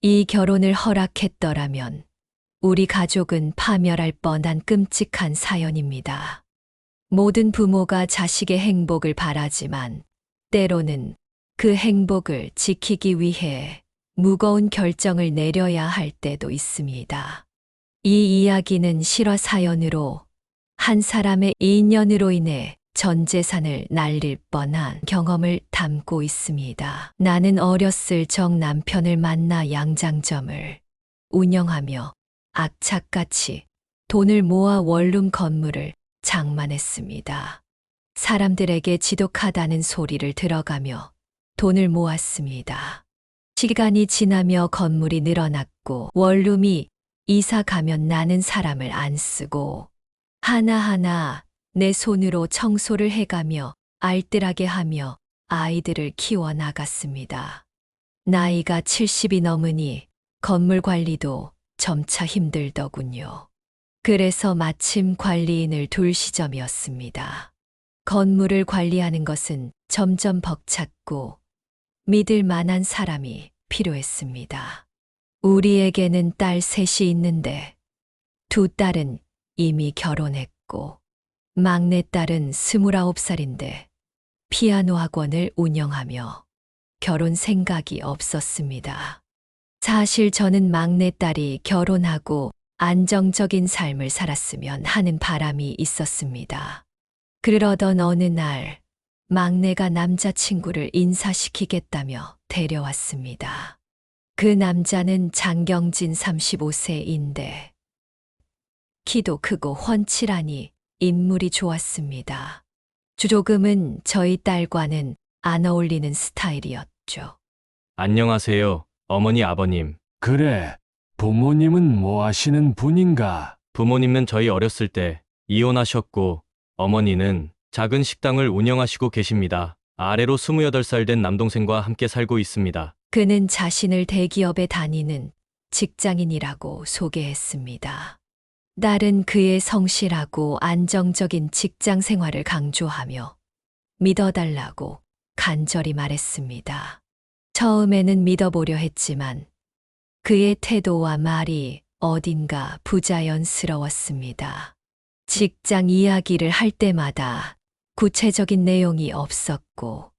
이 결혼을 허락했더라면 우리 가족은 파멸할 뻔한 끔찍한 사연입니다. 모든 부모가 자식의 행복을 바라지만 때로는 그 행복을 지키기 위해 무거운 결정을 내려야 할 때도 있습니다. 이 이야기는 실화 사연으로 한 사람의 인연으로 인해 전 재산을 날릴 뻔한 경험을 담고 있습니다. 나는 어렸을 적 남편을 만나 양장점을 운영하며 악착같이 돈을 모아 원룸 건물을 장만했습니다. 사람들에게 지독하다는 소리를 들어가며 돈을 모았습니다. 시간이 지나며 건물이 늘어났고 원룸이 이사 가면 나는 사람을 안 쓰고 하나하나 내 손으로 청소를 해가며 알뜰하게 하며 아이들을 키워 나갔습니다. 나이가 70이 넘으니 건물 관리도 점차 힘들더군요. 그래서 마침 관리인을 둘 시점이었습니다. 건물을 관리하는 것은 점점 벅찼고 믿을 만한 사람이 필요했습니다. 우리에게는 딸 셋이 있는데 두 딸은 이미 결혼했고 막내딸은 29살인데 피아노 학원을 운영하며 결혼 생각이 없었습니다. 사실 저는 막내딸이 결혼하고 안정적인 삶을 살았으면 하는 바람이 있었습니다. 그러던 어느 날 막내가 남자친구를 인사시키겠다며 데려왔습니다. 그 남자는 장경진 35세인데 키도 크고 훤칠하니 인물이 좋았습니다. 조금은 저희 딸과는 안 어울리는 스타일이었죠. 안녕하세요, 어머니, 아버님. 그래, 부모님은 뭐 하시는 분인가? 부모님은 저희 어렸을 때 이혼하셨고, 어머니는 작은 식당을 운영하시고 계십니다. 아래로 28살 된 남동생과 함께 살고 있습니다. 그는 자신을 대기업에 다니는 직장인이라고 소개했습니다. 딸은 그의 성실하고 안정적인 직장 생활을 강조하며 믿어달라고 간절히 말했습니다. 처음에는 믿어보려 했지만 그의 태도와 말이 어딘가 부자연스러웠습니다. 직장 이야기를 할 때마다 구체적인 내용이 없었고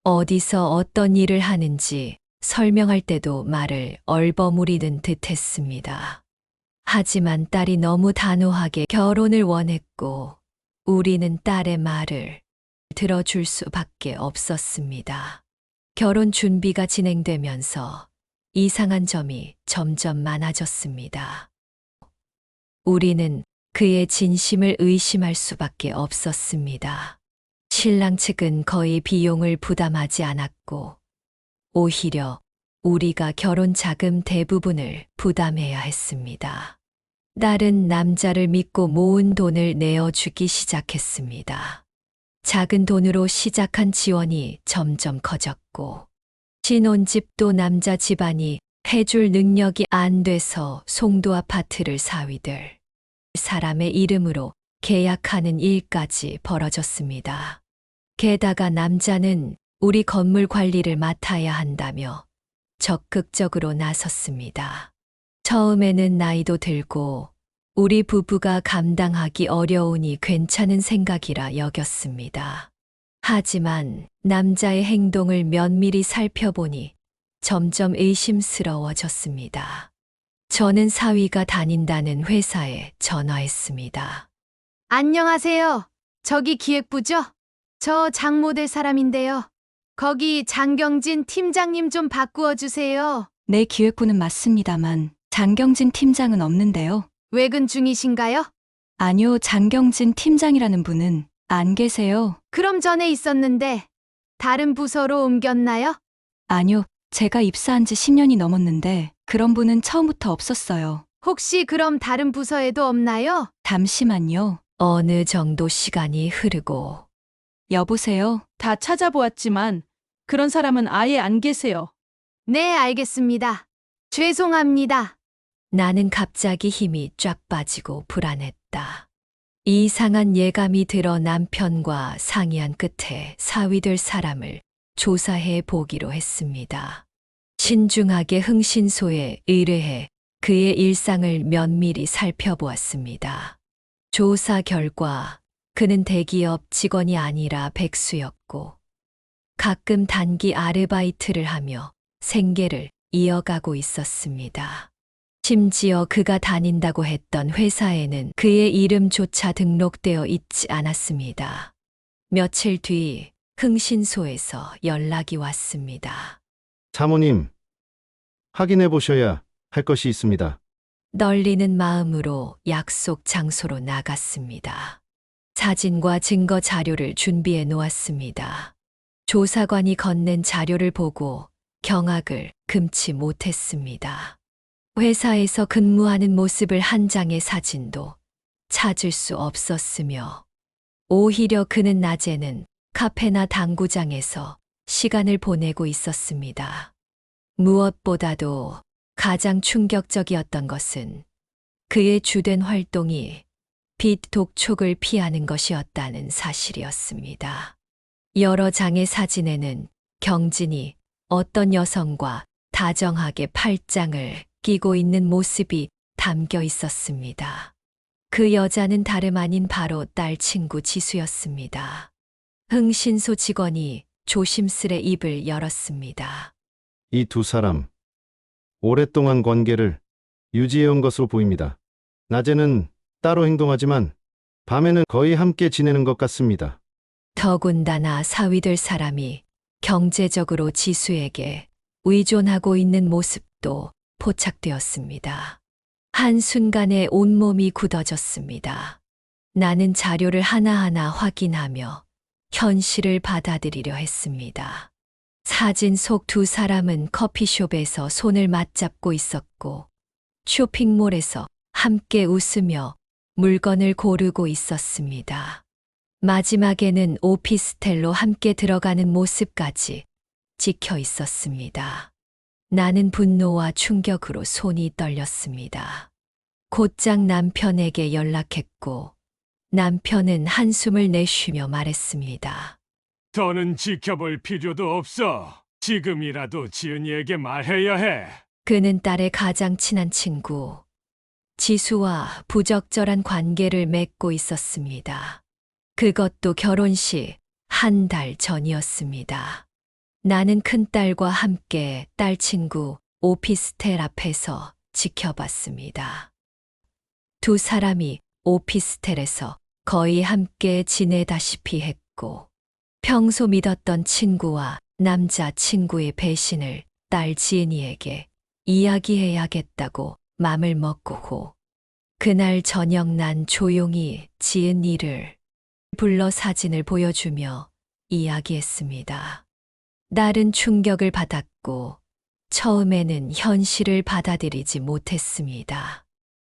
어디서 어떤 일을 하는지 설명할 때도 말을 얼버무리는 듯 했습니다. 하지만 딸이 너무 단호하게 결혼을 원했고 우리는 딸의 말을 들어줄 수밖에 없었습니다. 결혼 준비가 진행되면서 이상한 점이 점점 많아졌습니다. 우리는 그의 진심을 의심할 수밖에 없었습니다. 신랑 측은 거의 비용을 부담하지 않았고 오히려 우리가 결혼 자금 대부분을 부담해야 했습니다. 딸은 남자를 믿고 모은 돈을 내어주기 시작했습니다. 작은 돈으로 시작한 지원이 점점 커졌고 신혼집도 남자 집안이 해줄 능력이 안 돼서 송도 아파트를 사위들 사람의 이름으로 계약하는 일까지 벌어졌습니다. 게다가 남자는 우리 건물 관리를 맡아야 한다며 적극적으로 나섰습니다. 처음에는 나이도 들고 우리 부부가 감당하기 어려우니 괜찮은 생각이라 여겼습니다. 하지만 남자의 행동을 면밀히 살펴보니 점점 의심스러워졌습니다. 저는 사위가 다닌다는 회사에 전화했습니다. 안녕하세요. 저기 기획부죠? 저 장모 될 사람인데요. 거기 장경진 팀장님 좀 바꾸어 주세요. 네, 기획부는 맞습니다만 장경진 팀장은 없는데요. 외근 중이신가요? 아니요, 장경진 팀장이라는 분은 안 계세요. 그럼 전에 있었는데 다른 부서로 옮겼나요? 아니요, 제가 입사한 지 10년이 넘었는데 그런 분은 처음부터 없었어요. 혹시 그럼 다른 부서에도 없나요? 잠시만요. 어느 정도 시간이 흐르고 여보세요? 다 찾아보았지만 그런 사람은 아예 안 계세요. 네, 알겠습니다. 죄송합니다. 나는 갑자기 힘이 쫙 빠지고 불안했다. 이상한 예감이 들어 남편과 상의한 끝에 사위될 사람을 조사해 보기로 했습니다. 신중하게 흥신소에 의뢰해 그의 일상을 면밀히 살펴보았습니다. 조사 결과 그는 대기업 직원이 아니라 백수였고 가끔 단기 아르바이트를 하며 생계를 이어가고 있었습니다. 심지어 그가 다닌다고 했던 회사에는 그의 이름조차 등록되어 있지 않았습니다. 며칠 뒤 흥신소에서 연락이 왔습니다. 사모님, 확인해 보셔야 할 것이 있습니다. 떨리는 마음으로 약속 장소로 나갔습니다. 사진과 증거 자료를 준비해 놓았습니다. 조사관이 건넨 자료를 보고 경악을 금치 못했습니다. 회사에서 근무하는 모습을 한 장의 사진도 찾을 수 없었으며 오히려 그는 낮에는 카페나 당구장에서 시간을 보내고 있었습니다. 무엇보다도 가장 충격적이었던 것은 그의 주된 활동이 빛 독촉을 피하는 것이었다는 사실이었습니다. 여러 장의 사진에는 경진이 어떤 여성과 다정하게 팔짱을 끼고 있는 모습이 담겨 있었습니다. 그 여자는 다름 아닌 바로 딸 친구 지수였습니다. 흥신소 직원이 조심스레 입을 열었습니다. 이 두 사람, 오랫동안 관계를 유지해온 것으로 보입니다. 낮에는 따로 행동하지만 밤에는 거의 함께 지내는 것 같습니다. 더군다나 사위될 사람이 경제적으로 지수에게 의존하고 있는 모습도 포착되었습니다. 한순간에 온몸이 굳어졌습니다. 나는 자료를 하나하나 확인하며 현실을 받아들이려 했습니다. 사진 속 두 사람은 커피숍에서 손을 맞잡고 있었고 쇼핑몰에서 함께 웃으며 물건을 고르고 있었습니다. 마지막에는 오피스텔로 함께 들어가는 모습까지 찍혀 있었습니다. 나는 분노와 충격으로 손이 떨렸습니다. 곧장 남편에게 연락했고 남편은 한숨을 내쉬며 말했습니다. 더는 지켜볼 필요도 없어. 지금이라도 지은이에게 말해야 해. 그는 딸의 가장 친한 친구 지수와 부적절한 관계를 맺고 있었습니다. 그것도 결혼식 한 달 전이었습니다. 나는 큰딸과 함께 딸 친구 오피스텔 앞에서 지켜봤습니다. 두 사람이 오피스텔에서 거의 함께 지내다시피 했고 평소 믿었던 친구와 남자 친구의 배신을 딸 지은이에게 이야기해야겠다고 맘을 먹고 그날 저녁 난 조용히 지은이를 불러 사진을 보여주며 이야기했습니다. 딸은 충격을 받았고 처음에는 현실을 받아들이지 못했습니다.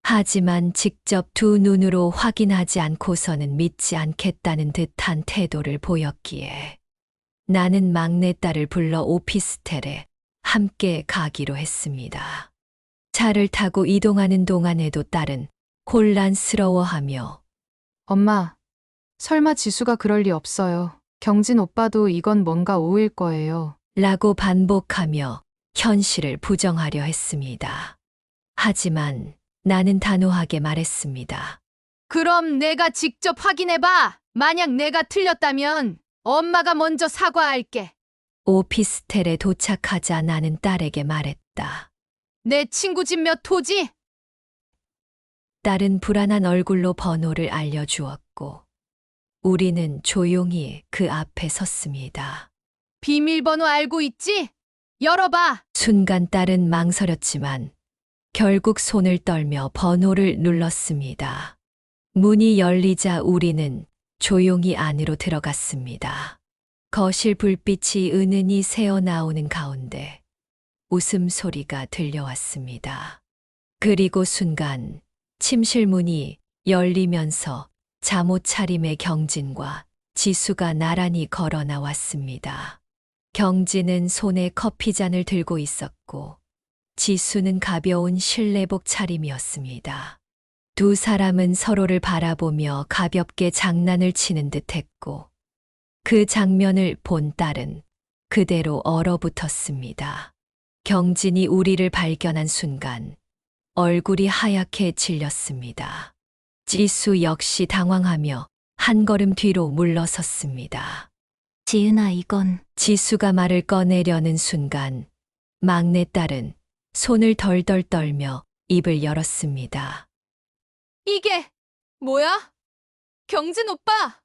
하지만 직접 두 눈으로 확인하지 않고서는 믿지 않겠다는 듯한 태도를 보였기에 나는 막내딸을 불러 오피스텔에 함께 가기로 했습니다. 차를 타고 이동하는 동안에도 딸은 혼란스러워하며 엄마, 설마 지수가 그럴 리 없어요. 경진 오빠도 이건 뭔가 오해일 거예요. 라고 반복하며 현실을 부정하려 했습니다. 하지만 나는 단호하게 말했습니다. 그럼 내가 직접 확인해봐. 만약 내가 틀렸다면 엄마가 먼저 사과할게. 오피스텔에 도착하자 나는 딸에게 말했다. 내 친구 집 몇 호지? 딸은 불안한 얼굴로 번호를 알려주었고 우리는 조용히 그 앞에 섰습니다. 비밀번호 알고 있지? 열어봐. 순간 딸은 망설였지만 결국 손을 떨며 번호를 눌렀습니다. 문이 열리자 우리는 조용히 안으로 들어갔습니다. 거실 불빛이 은은히 새어나오는 가운데 웃음소리가 들려왔습니다. 그리고 순간 침실 문이 열리면서 잠옷 차림의 경진과 지수가 나란히 걸어 나왔습니다. 경진은 손에 커피잔을 들고 있었고 지수는 가벼운 실내복 차림이었습니다. 두 사람은 서로를 바라보며 가볍게 장난을 치는 듯했고 그 장면을 본 딸은 그대로 얼어붙었습니다. 경진이 우리를 발견한 순간 얼굴이 하얗게 질렸습니다. 지수 역시 당황하며 한 걸음 뒤로 물러섰습니다. 지은아, 이건 지수가 말을 꺼내려는 순간 막내딸은 손을 덜덜 떨며 입을 열었습니다. 이게 뭐야? 경진 오빠!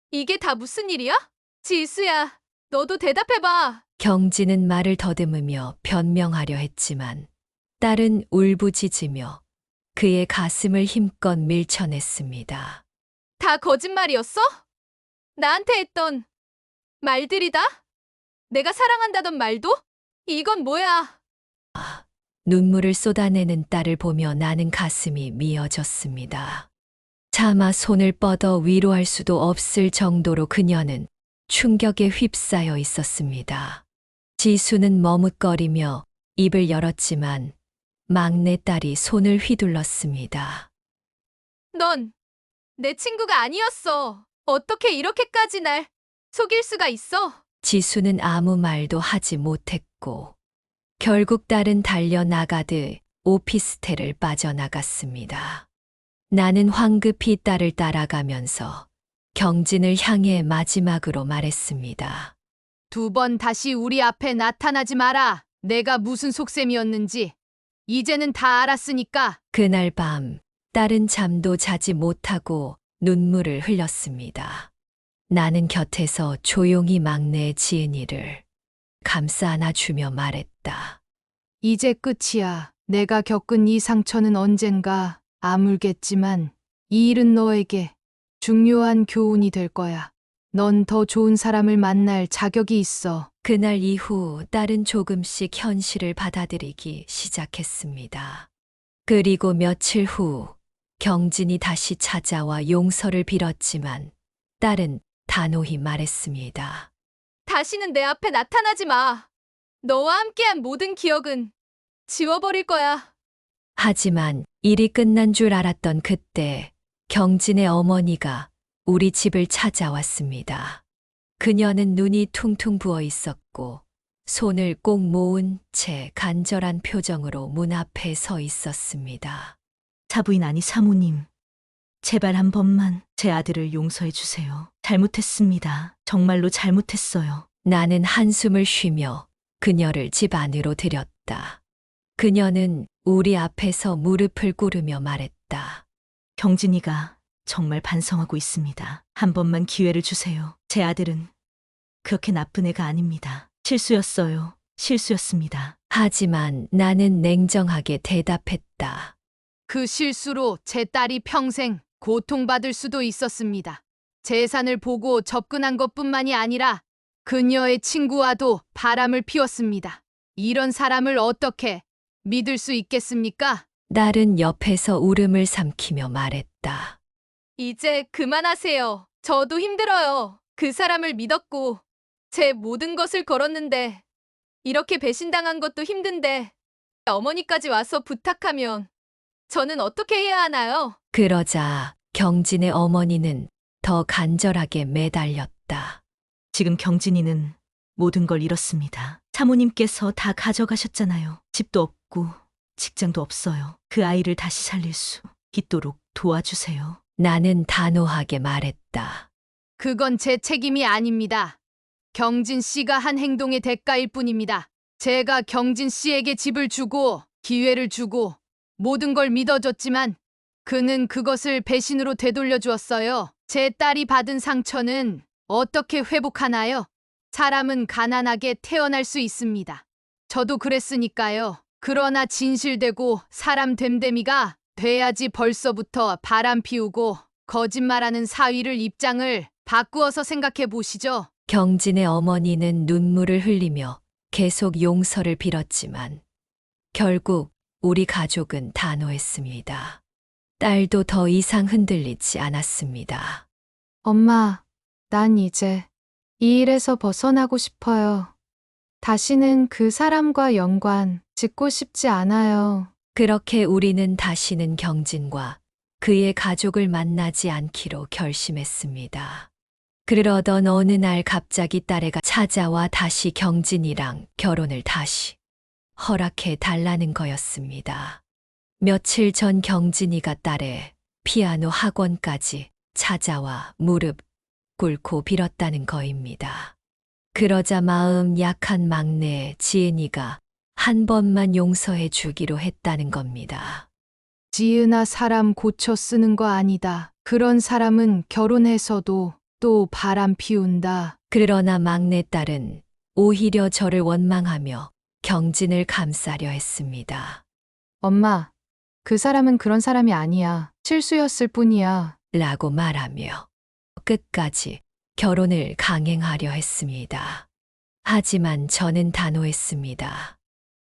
이게 다 무슨 일이야? 지수야, 너도 대답해봐. 경진은 말을 더듬으며 변명하려 했지만 딸은 울부짖으며 그의 가슴을 힘껏 밀쳐냈습니다. 다 거짓말이었어? 나한테 했던 말들이다? 내가 사랑한다던 말도? 이건 뭐야? 눈물을 쏟아내는 딸을 보며 나는 가슴이 미어졌습니다. 차마 손을 뻗어 위로할 수도 없을 정도로 그녀는 충격에 휩싸여 있었습니다. 지수는 머뭇거리며 입을 열었지만 막내딸이 손을 휘둘렀습니다. 넌 내 친구가 아니었어. 어떻게 이렇게까지 날 속일 수가 있어? 지수는 아무 말도 하지 못했고 결국 딸은 달려나가듯 오피스텔을 빠져나갔습니다. 나는 황급히 딸을 따라가면서 경진을 향해 마지막으로 말했습니다. 2번 다시 우리 앞에 나타나지 마라. 내가 무슨 속셈이었는지 이제는 다 알았으니까. 그날 밤 딸은 잠도 자지 못하고 눈물을 흘렸습니다. 나는 곁에서 조용히 막내 지은이를 감싸 안아주며 말했다. 이제 끝이야. 내가 겪은 이 상처는 언젠가 아물겠지만 이 일은 너에게 중요한 교훈이 될 거야. 넌 더 좋은 사람을 만날 자격이 있어. 그날 이후 딸은 조금씩 현실을 받아들이기 시작했습니다. 그리고 며칠 후 경진이 다시 찾아와 용서를 빌었지만 딸은 단호히 말했습니다. 다시는 내 앞에 나타나지 마. 너와 함께한 모든 기억은 지워버릴 거야. 하지만 일이 끝난 줄 알았던 그때 경진의 어머니가 우리 집을 찾아왔습니다. 그녀는 눈이 퉁퉁 부어 있었고 손을 꼭 모은 채 간절한 표정으로 문 앞에 서 있었습니다. 사부인 아니 사모님, 제발 한 번만 제 아들을 용서해 주세요. 잘못했습니다. 정말로 잘못했어요. 나는 한숨을 쉬며 그녀를 집 안으로 들였다. 그녀는 우리 앞에서 무릎을 꿇으며 말했다. 경진이가 정말 반성하고 있습니다. 한 번만 기회를 주세요. 제 아들은 그렇게 나쁜 애가 아닙니다. 실수였어요. 실수였습니다. 하지만 나는 냉정하게 대답했다. 그 실수로 제 딸이 평생 고통받을 수도 있었습니다. 재산을 보고 접근한 것뿐만이 아니라 그녀의 친구와도 바람을 피웠습니다. 이런 사람을 어떻게 믿을 수 있겠습니까? 딸은 옆에서 울음을 삼키며 말했다. 이제 그만하세요. 저도 힘들어요. 그 사람을 믿었고 제 모든 것을 걸었는데 이렇게 배신당한 것도 힘든데 어머니까지 와서 부탁하면 저는 어떻게 해야 하나요? 그러자 경진의 어머니는 더 간절하게 매달렸다. 지금 경진이는 모든 걸 잃었습니다. 사모님께서 다 가져가셨잖아요. 집도 없고 직장도 없어요. 그 아이를 다시 살릴 수 있도록 도와주세요. 나는 단호하게 말했다. 그건 제 책임이 아닙니다. 경진 씨가 한 행동의 대가일 뿐입니다. 제가 경진 씨에게 집을 주고 기회를 주고 모든 걸 믿어줬지만 그는 그것을 배신으로 되돌려 주었어요. 제 딸이 받은 상처는 어떻게 회복하나요? 사람은 가난하게 태어날 수 있습니다. 저도 그랬으니까요. 그러나 진실되고 사람 됨됨이가 돼야지 벌써부터 바람 피우고 거짓말하는 사위를 입장을 바꾸어서 생각해 보시죠. 경진의 어머니는 눈물을 흘리며 계속 용서를 빌었지만 결국 우리 가족은 단호했습니다. 딸도 더 이상 흔들리지 않았습니다. 엄마, 난 이제 이 일에서 벗어나고 싶어요. 다시는 그 사람과 연관 짓고 싶지 않아요. 그렇게 우리는 다시는 경진과 그의 가족을 만나지 않기로 결심했습니다. 그러던 어느 날 갑자기 딸애가 찾아와 다시 경진이랑 결혼을 다시 허락해 달라는 거였습니다. 며칠 전 경진이가 딸의 피아노 학원까지 찾아와 무릎 꿇고 빌었다는 거입니다. 그러자 마음 약한 막내 지은이가 한 번만 용서해 주기로 했다는 겁니다. 지은아, 사람 고쳐 쓰는 거 아니다. 그런 사람은 결혼해서도 또 바람 피운다. 그러나 막내딸은 오히려 저를 원망하며 경진을 감싸려 했습니다. 엄마, 그 사람은 그런 사람이 아니야. 실수였을 뿐이야. 라고 말하며 끝까지 결혼을 강행하려 했습니다. 하지만 저는 단호했습니다.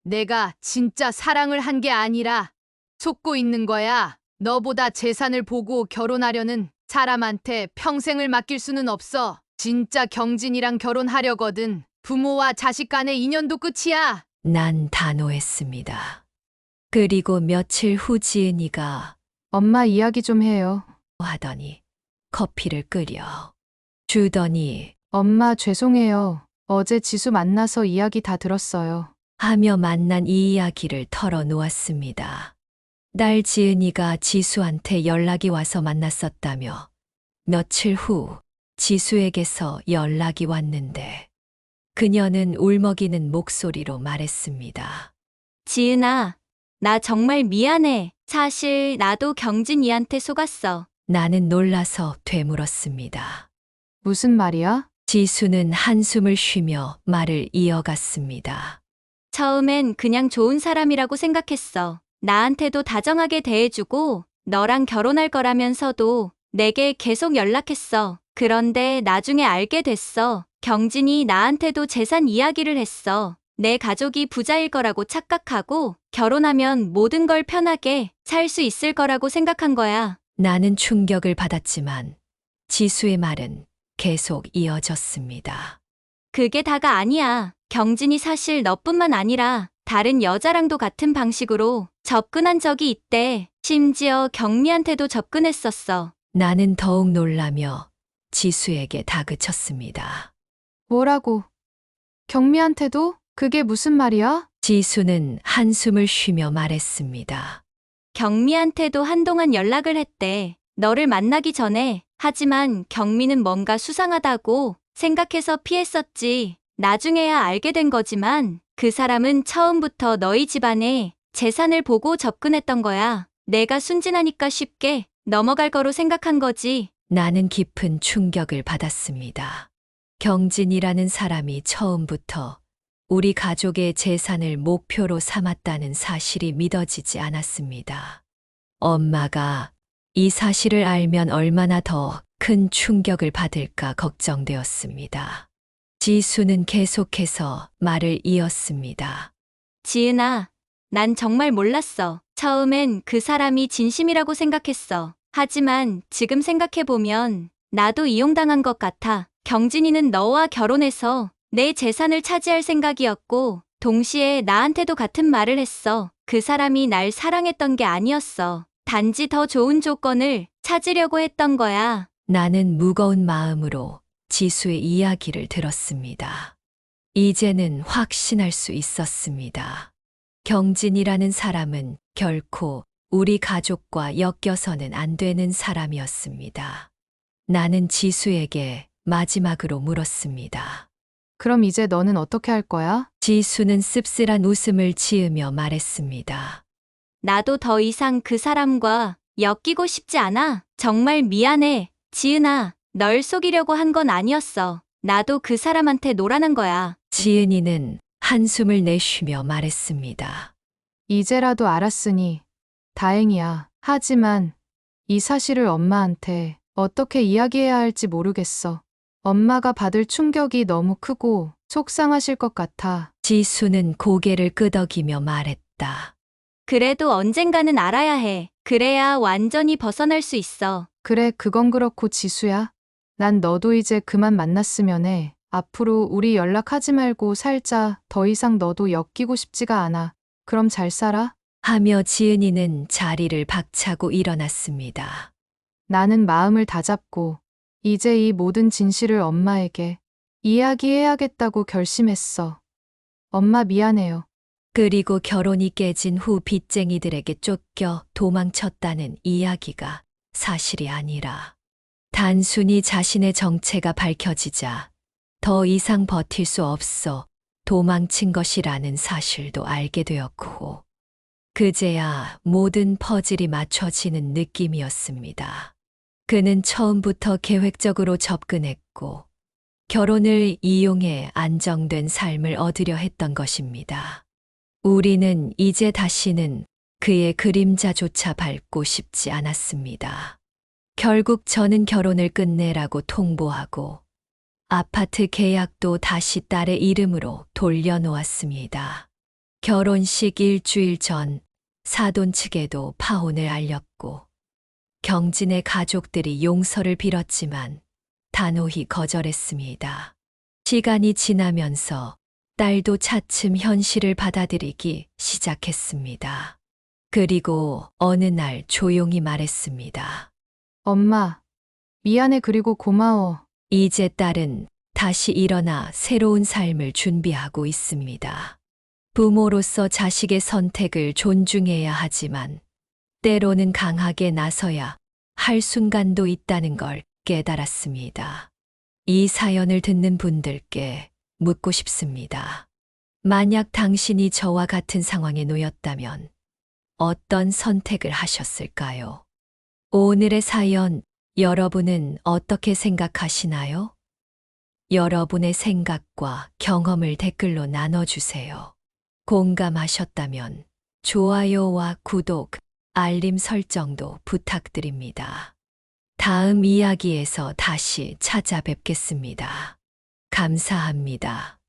내가 진짜 사랑을 한 게 아니라 속고 있는 거야. 너보다 재산을 보고 결혼하려는 사람한테 평생을 맡길 수는 없어. 진짜 경진이랑 결혼하려거든. 부모와 자식 간의 인연도 끝이야. 난 단호했습니다. 그리고 며칠 후 지은이가 엄마, 이야기 좀 해요. 하더니 커피를 끓여 주더니 엄마, 죄송해요. 어제 지수 만나서 이야기 다 들었어요. 하며 만난 이 이야기를 털어놓았습니다. 딸 지은이가 지수한테 연락이 와서 만났었다며 며칠 후 지수에게서 연락이 왔는데 그녀는 울먹이는 목소리로 말했습니다. 지은아, 나 정말 미안해. 사실 나도 경진이한테 속았어. 나는 놀라서 되물었습니다. 무슨 말이야? 지수는 한숨을 쉬며 말을 이어갔습니다. 처음엔 그냥 좋은 사람이라고 생각했어. 나한테도 다정하게 대해주고 너랑 결혼할 거라면서도 내게 계속 연락했어. 그런데 나중에 알게 됐어. 경진이 나한테도 재산 이야기를 했어. 내 가족이 부자일 거라고 착각하고 결혼하면 모든 걸 편하게 살 수 있을 거라고 생각한 거야. 나는 충격을 받았지만 지수의 말은 계속 이어졌습니다. 그게 다가 아니야. 경진이 사실 너뿐만 아니라 다른 여자랑도 같은 방식으로 접근한 적이 있대. 심지어 경미한테도 접근했었어. 나는 더욱 놀라며 지수에게 다그쳤습니다. 뭐라고? 경미한테도? 그게 무슨 말이야? 지수는 한숨을 쉬며 말했습니다. 경미한테도 한동안 연락을 했대. 너를 만나기 전에. 하지만 경미는 뭔가 수상하다고 생각해서 피했었지. 나중에야 알게 된 거지만 그 사람은 처음부터 너희 집안에 재산을 보고 접근했던 거야. 내가 순진하니까 쉽게 넘어갈 거로 생각한 거지. 나는 깊은 충격을 받았습니다. 경진이라는 사람이 처음부터 우리 가족의 재산을 목표로 삼았다는 사실이 믿어지지 않았습니다. 엄마가 이 사실을 알면 얼마나 더 큰 충격을 받을까 걱정되었습니다. 지수는 계속해서 말을 이었습니다. 지은아, 난 정말 몰랐어. 처음엔 그 사람이 진심이라고 생각했어. 하지만 지금 생각해보면 나도 이용당한 것 같아. 경진이는 너와 결혼해서 내 재산을 차지할 생각이었고 동시에 나한테도 같은 말을 했어. 그 사람이 날 사랑했던 게 아니었어. 단지 더 좋은 조건을 찾으려고 했던 거야. 나는 무거운 마음으로 지수의 이야기를 들었습니다. 이제는 확신할 수 있었습니다. 경진이라는 사람은 결코 우리 가족과 엮여서는 안 되는 사람이었습니다. 나는 지수에게 마지막으로 물었습니다. 그럼 이제 너는 어떻게 할 거야? 지수는 씁쓸한 웃음을 지으며 말했습니다. 나도 더 이상 그 사람과 엮이고 싶지 않아. 정말 미안해. 지은아, 널 속이려고 한 건 아니었어. 나도 그 사람한테 노란한 거야. 지은이는 한숨을 내쉬며 말했습니다. 이제라도 알았으니 다행이야. 하지만 이 사실을 엄마한테 어떻게 이야기해야 할지 모르겠어. 엄마가 받을 충격이 너무 크고 속상하실 것 같아. 지수는 고개를 끄덕이며 말했다. 그래도 언젠가는 알아야 해. 그래야 완전히 벗어날 수 있어. 그래, 그건 그렇고 지수야. 난 너도 이제 그만 만났으면 해. 앞으로 우리 연락하지 말고 살자. 더 이상 너도 엮이고 싶지가 않아. 그럼 잘 살아? 하며 지은이는 자리를 박차고 일어났습니다. 나는 마음을 다잡고 이제 이 모든 진실을 엄마에게 이야기해야겠다고 결심했어. 엄마, 미안해요. 그리고 결혼이 깨진 후 빚쟁이들에게 쫓겨 도망쳤다는 이야기가 사실이 아니라 단순히 자신의 정체가 밝혀지자 더 이상 버틸 수 없어 도망친 것이라는 사실도 알게 되었고, 그제야 모든 퍼즐이 맞춰지는 느낌이었습니다. 그는 처음부터 계획적으로 접근했고, 결혼을 이용해 안정된 삶을 얻으려 했던 것입니다. 우리는 이제 다시는 그의 그림자조차 밟고 싶지 않았습니다. 결국 저는 결혼을 끝내라고 통보하고 아파트 계약도 다시 딸의 이름으로 돌려놓았습니다. 결혼식 일주일 전 사돈 측에도 파혼을 알렸고 경진의 가족들이 용서를 빌었지만 단호히 거절했습니다. 시간이 지나면서 딸도 차츰 현실을 받아들이기 시작했습니다. 그리고 어느 날 조용히 말했습니다. 엄마, 미안해 그리고 고마워. 이제 딸은 다시 일어나 새로운 삶을 준비하고 있습니다. 부모로서 자식의 선택을 존중해야 하지만 때로는 강하게 나서야 할 순간도 있다는 걸 깨달았습니다. 이 사연을 듣는 분들께 묻고 싶습니다. 만약 당신이 저와 같은 상황에 놓였다면 어떤 선택을 하셨을까요? 오늘의 사연, 여러분은 어떻게 생각하시나요? 여러분의 생각과 경험을 댓글로 나눠주세요. 공감하셨다면 좋아요와 구독, 알림 설정도 부탁드립니다. 다음 이야기에서 다시 찾아뵙겠습니다. 감사합니다.